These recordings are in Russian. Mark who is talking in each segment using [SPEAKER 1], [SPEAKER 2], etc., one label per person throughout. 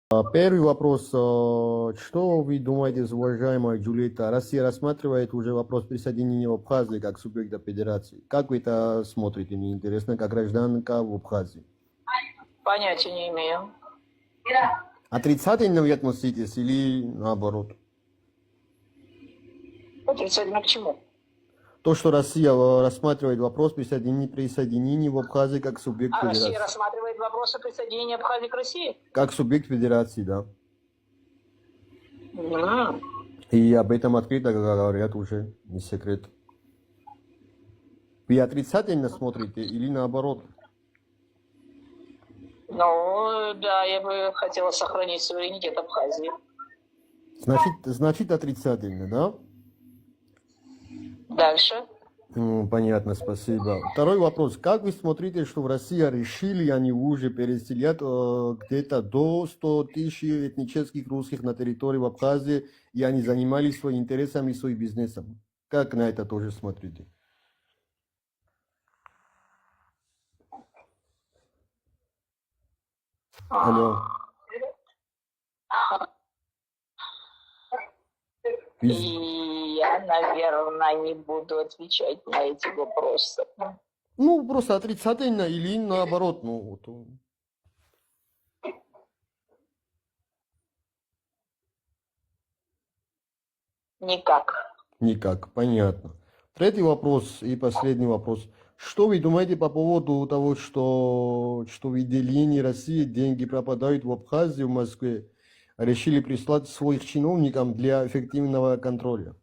[SPEAKER 1] Первый вопрос. Что вы думаете, уважаемая Джульетта? Россия рассматривает уже вопрос присоединения в Абхазии как субъекта федерации. Как вы это смотрите? Мне интересно, как гражданка в Абхазии.
[SPEAKER 2] Понятия не имею.
[SPEAKER 1] Отрицательно вы относитесь или наоборот?
[SPEAKER 2] Отрицательно к чему?
[SPEAKER 1] То, что Россия рассматривает вопрос присоединения в Абхазии как субъект
[SPEAKER 2] А Россия
[SPEAKER 1] федерации.
[SPEAKER 2] рассматривает вопросы присоединения Абхазии к России?
[SPEAKER 1] Как субъект федерации, да.
[SPEAKER 2] М.
[SPEAKER 1] И об этом открыто говорят уже, не секрет. Вы отрицательно смотрите или наоборот?
[SPEAKER 2] Ну, да, я бы хотела сохранить суверенитет Абхазии.
[SPEAKER 1] Значит отрицательно, да?
[SPEAKER 2] Дальше.
[SPEAKER 1] Понятно, спасибо. Второй вопрос. Как вы смотрите, что в России решили, они уже переселят где-то до 100 тысяч этнических русских на территории в Абхазии, и они занимались своими интересами и своим бизнесом? Как на это тоже смотрите? Алло.
[SPEAKER 2] И я, наверное, не буду отвечать на эти вопросы.
[SPEAKER 1] Ну, просто отрицательно или наоборот, ну, вот.
[SPEAKER 2] Никак.
[SPEAKER 1] Никак, понятно. Третий вопрос и последний вопрос. Что вы думаете по поводу того, что в отделении России деньги пропадают в Абхазии, в Москве? Решили прислать своих чиновникам для эффективного контроля.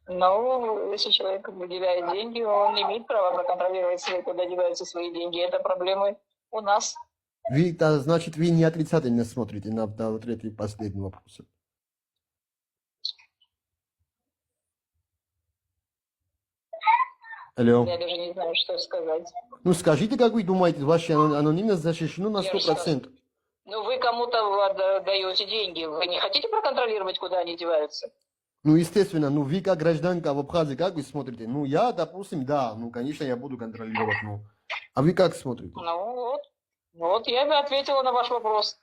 [SPEAKER 2] Но если человек выделяет деньги, он не имеет права проконтролировать, куда деваются свои деньги. Это проблемы у нас.
[SPEAKER 1] Значит, вы не отрицательно смотрите на третий последний вопрос. Алло.
[SPEAKER 2] Я даже не знаю, что сказать.
[SPEAKER 1] Ну, скажите, как вы думаете, ваша анонимность защищена на 100%?
[SPEAKER 2] Ну, вы кому-то даете деньги. Вы не хотите проконтролировать, куда они деваются?
[SPEAKER 1] Ну, естественно, ну, вы как гражданка в Абхазии, как вы смотрите? Ну, я, допустим, да, ну, конечно, я буду контролировать, ну. А вы как смотрите?
[SPEAKER 2] Ну, вот. Вот я бы ответила на ваш вопрос.